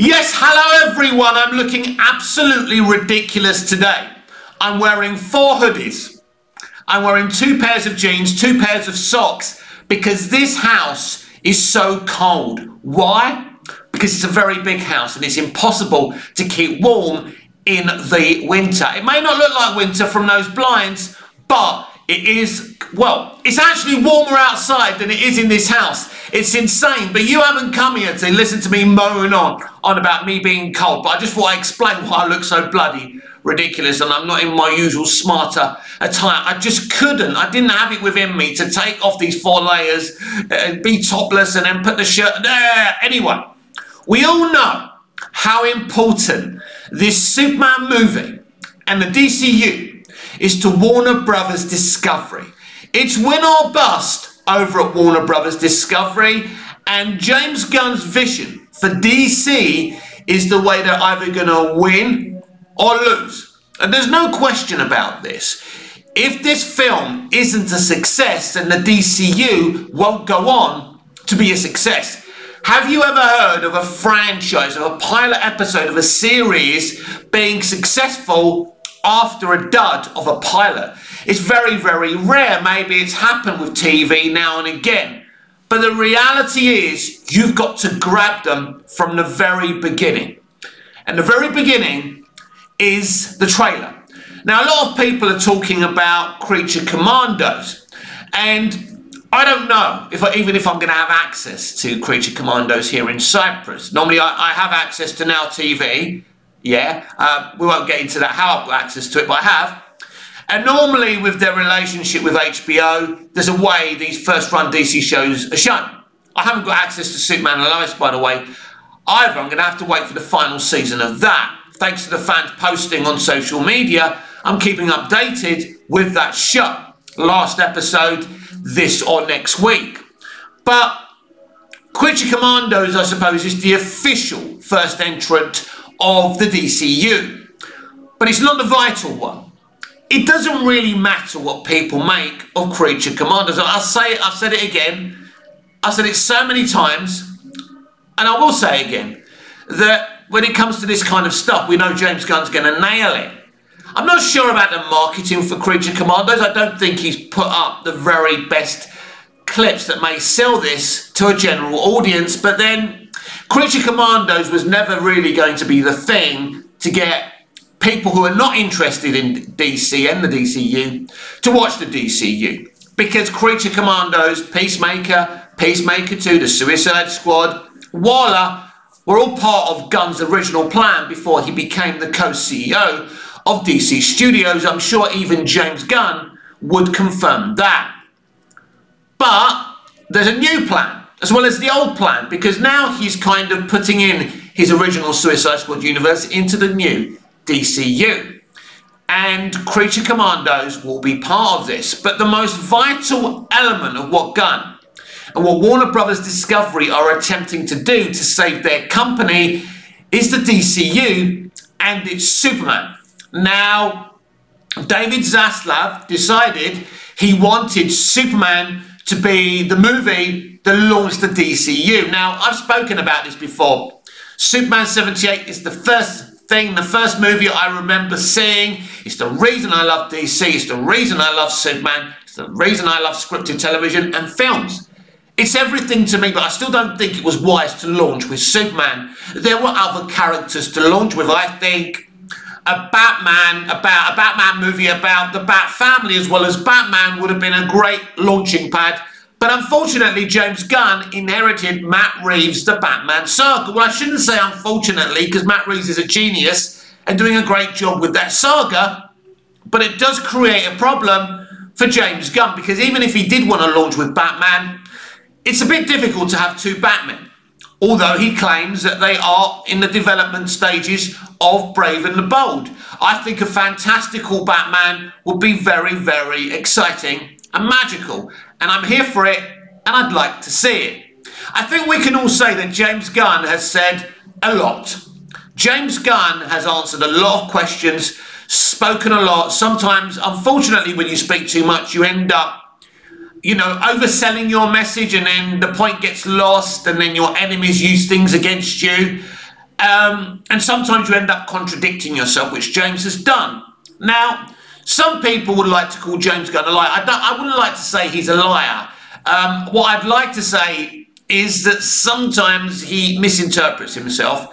Yes, hello everyone. I'm looking absolutely ridiculous today. I'm wearing 4 hoodies. I'm wearing 2 pairs of jeans, 2 pairs of socks, because this house is so cold. Why? Because it's a very big house and it's impossible to keep warm in the winter. It may not look like winter from those blinds, but it is, well, it's actually warmer outside than it is in this house. It's insane, but you haven't come here to listen to me moan on about me being cold, but I just thought I'd explain why I look so bloody ridiculous and I'm not in my usual smarter attire. I just couldn't. I didn't have it within me to take off these 4 layers and be topless and then put the shirt there. Anyway, we all know how important this Superman movie and the DCU is to Warner Brothers Discovery. It's win or bust over at Warner Brothers Discovery, and James Gunn's vision for DC is the way they're either going to win or lose. And there's no question about this. If this film isn't a success, then the DCU won't go on to be a success. Have you ever heard of a franchise, of a pilot episode of a series being successful after a dud of a pilot? It's very, very rare. Maybe it's happened with TV now and again. But the reality is, you've got to grab them from the very beginning. And the very beginning is the trailer. Now, a lot of people are talking about Creature Commandos. And I don't know even if I'm going to have access to Creature Commandos here in Cyprus. Normally, I have access to Now TV. Yeah, we won't get into that, how I've got access to it, but I have. And normally with their relationship with HBO, there's a way these first-run DC shows are shown. I haven't got access to Superman and Lois, by the way, either. I'm going to have to wait for the final season of that. Thanks to the fans posting on social media, I'm keeping updated with that show. Last episode this or next week. But Creature Commandos, I suppose, is the official first entrant of the DCU. But it's not the vital one. It doesn't really matter what people make of Creature Commandos. I'll say it, I've said it again. I've said it so many times, and I will say again, that when it comes to this kind of stuff, we know James Gunn's going to nail it. I'm not sure about the marketing for Creature Commandos. I don't think he's put up the very best clips that may sell this to a general audience, but then Creature Commandos was never really going to be the thing to get people who are not interested in DC and the DCU to watch the DCU. Because Creature Commandos, Peacemaker, Peacemaker 2, The Suicide Squad, Waller were all part of Gunn's original plan before he became the co-CEO of DC Studios. I'm sure even James Gunn would confirm that. But there's a new plan, as well as the old plan, because now he's kind of putting in his original Suicide Squad universe into the new DCU. And Creature Commandos will be part of this. But the most vital element of what Gunn and what Warner Brothers Discovery are attempting to do to save their company is the DCU and its Superman. Now, David Zaslav decided he wanted Superman to be the movie that launched the DCU. Now, I've spoken about this before. Superman 78 is the first thing, the first movie I remember seeing. It's the reason I love DC. It's the reason I love Superman. It's the reason I love scripted television and films. It's everything to me, but I still don't think it was wise to launch with Superman. There were other characters to launch with. I think a Batman movie about the Bat family as well as Batman would have been a great launching pad. But unfortunately, James Gunn inherited Matt Reeves' The Batman saga. Well, I shouldn't say unfortunately, because Matt Reeves is a genius and doing a great job with that saga. But it does create a problem for James Gunn, because even if he did want to launch with Batman, it's a bit difficult to have 2 Batmen. Although he claims that they are in the development stages of Brave and the Bold. I think a fantastical Batman would be very, very exciting and magical. And I'm here for it, and I'd like to see it. I think we can all say that James Gunn has said a lot. James Gunn has answered a lot of questions, spoken a lot. Sometimes, unfortunately, when you speak too much, you end up overselling your message, and then the point gets lost, and then your enemies use things against you. And sometimes you end up contradicting yourself, which James has done. Now, some people would like to call James Gunn a liar. I wouldn't like to say he's a liar. What I'd like to say is that sometimes he misinterprets himself,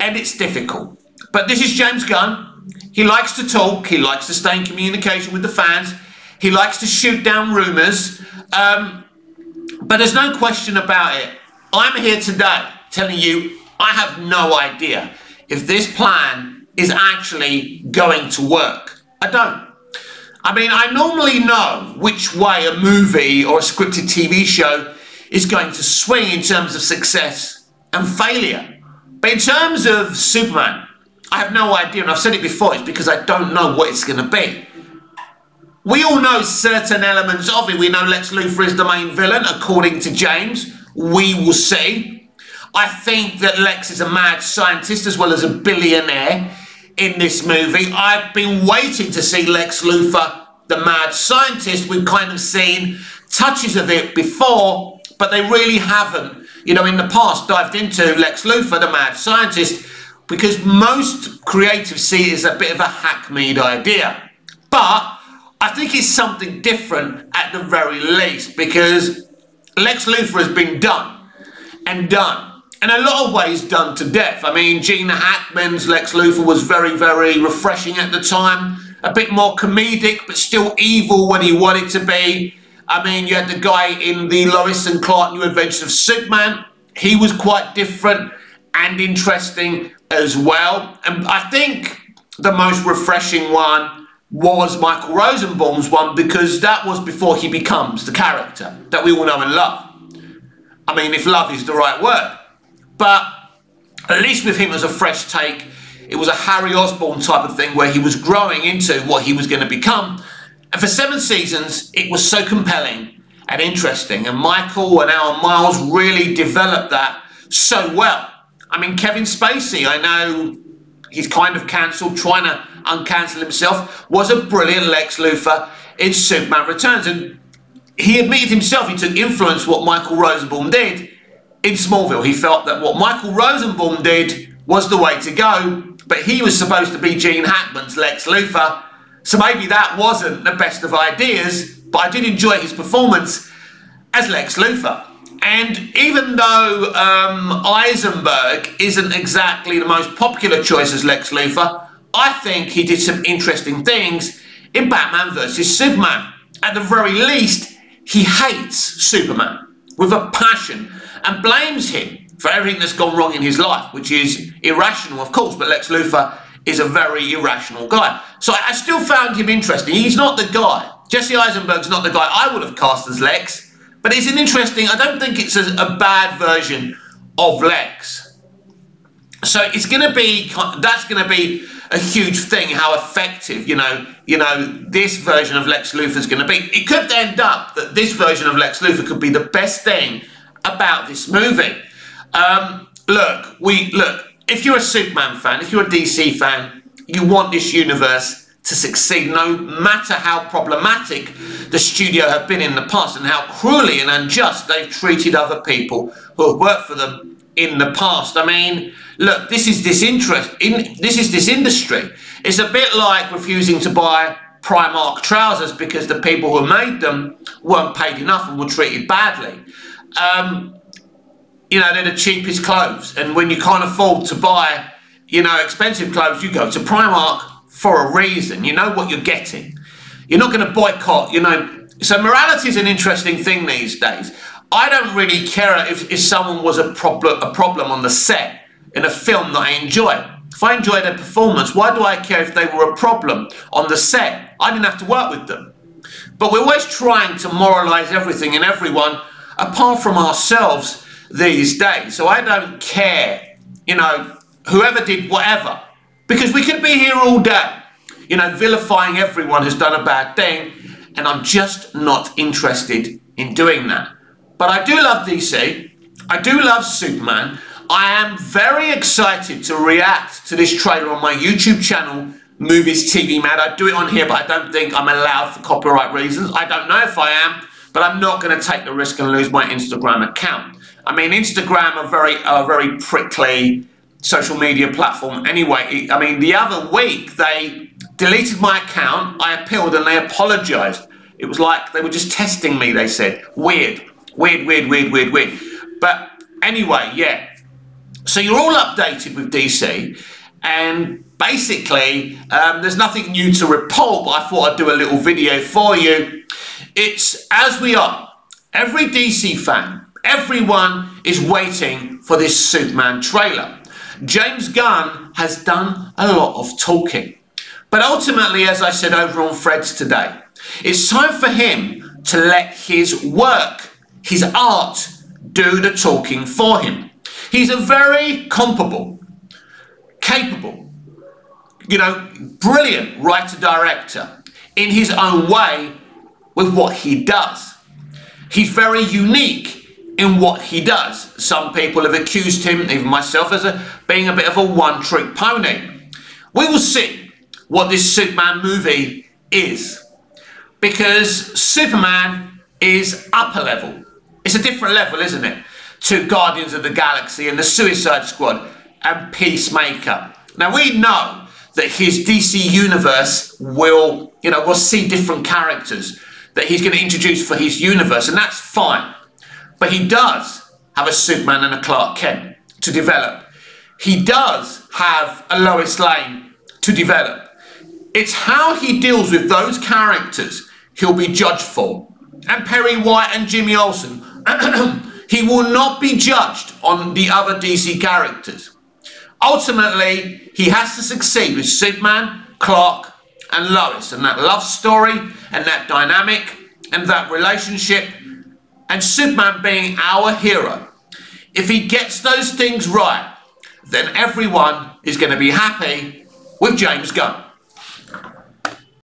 and it's difficult. But this is James Gunn. He likes to talk. He likes to stay in communication with the fans. He likes to shoot down rumours. But there's no question about it. I'm here today telling you I have no idea if this plan is actually going to work. I don't. I mean, I normally know which way a movie or a scripted TV show is going to swing in terms of success and failure. But in terms of Superman, I have no idea, and I've said it before, it's because I don't know what it's going to be. We all know certain elements of it. We know Lex Luthor is the main villain, according to James. We will see. I think that Lex is a mad scientist as well as a billionaire in this movie. I've been waiting to see Lex Luthor, the mad scientist. We've kind of seen touches of it before, but they really haven't, you know, in the past dived into Lex Luthor, the mad scientist, because most creatives see it as a bit of a hackneyed idea. But I think it's something different at the very least, because Lex Luthor has been done, and in a lot of ways done to death. I mean, Gene Hackman's Lex Luthor was very, very refreshing at the time, a bit more comedic, but still evil when he wanted to be. I mean, you had the guy in the Lois and Clark New Adventures of Superman. He was quite different and interesting as well. And I think the most refreshing one was Michael Rosenbaum's one, because that was before he becomes the character that we all know and love. I mean, if love is the right word. But at least with him as a fresh take, it was a Harry Osborn type of thing where he was growing into what he was going to become. And for 7 seasons, it was so compelling and interesting. And Michael and Alan Miles really developed that so well. I mean, Kevin Spacey, I know he's kind of cancelled, trying to uncancel himself, was a brilliant Lex Luthor in Superman Returns. And he admitted himself he took influence what Michael Rosenbaum did in Smallville. He felt that what Michael Rosenbaum did was the way to go, but he was supposed to be Gene Hackman's Lex Luthor, so maybe that wasn't the best of ideas, but I did enjoy his performance as Lex Luthor. And even though Eisenberg isn't exactly the most popular choice as Lex Luthor, I think he did some interesting things in Batman vs Superman. At the very least, he hates Superman with a passion and blames him for everything that's gone wrong in his life, which is irrational, of course, but Lex Luthor is a very irrational guy. So I still found him interesting. He's not the guy. Jesse Eisenberg's not the guy I would have cast as Lex, but it's an interesting, I don't think it's a bad version of Lex. So it's going to be, that's going to be a huge thing, how effective, you know, this version of Lex Luthor is going to be. It could end up that this version of Lex Luthor could be the best thing about this movie. Look, if you're a Superman fan, if you're a DC fan, you want this universe to succeed, no matter how problematic the studio have been in the past and how cruelly and unjust they've treated other people who have worked for them in the past. I mean, look, this is this industry. It's a bit like refusing to buy Primark trousers because the people who made them weren't paid enough and were treated badly. You know, they're the cheapest clothes, and when you can't afford to buy, you know, expensive clothes, you go to Primark for a reason. You know what you're getting. You're not going to boycott, you know. So morality is an interesting thing these days. I don't really care if someone was a problem on the set in a film that I enjoy. If I enjoy their performance, why do I care if they were a problem on the set? I didn't have to work with them. But we're always trying to moralise everything and everyone apart from ourselves these days. So I don't care, you know, whoever did whatever, because we could be here all day, you know, vilifying everyone who's done a bad thing, and I'm just not interested in doing that. But I do love DC, I do love Superman. I am very excited to react to this trailer on my YouTube channel, Movies TV Mad. I do it on here, but I don't think I'm allowed for copyright reasons. I don't know if I am, but I'm not going to take the risk and lose my Instagram account. I mean, Instagram are very prickly social media platform anyway. I mean, the other week they deleted my account. I appealed and they apologized. It was like they were just testing me, they said. Weird. But anyway, yeah. So you're all updated with DC, and basically there's nothing new to report, but I thought I'd do a little video for you. It's as we are. Every DC fan, everyone is waiting for this Superman trailer. James Gunn has done a lot of talking. But ultimately, as I said over on Threads today, it's time for him to let his work, his art, do the talking for him. He's a very capable, brilliant writer-director in his own way with what he does. He's very unique in what he does. Some people have accused him, even myself, as being a bit of a one-trick pony. We will see what this Superman movie is, because Superman is upper level. It's a different level, isn't it, to Guardians of the Galaxy and the Suicide Squad and Peacemaker. Now we know that his DC universe will, we'll see different characters that he's going to introduce for his universe, and that's fine. But he does have a Superman and a Clark Kent to develop. He does have a Lois Lane to develop. It's how he deals with those characters he'll be judged for. And Perry White and Jimmy Olsen, he will not be judged on the other DC characters. Ultimately, he has to succeed with Superman, Clark, and Lois, and that love story, and that dynamic, and that relationship, and Superman being our hero. If he gets those things right, then everyone is going to be happy with James Gunn.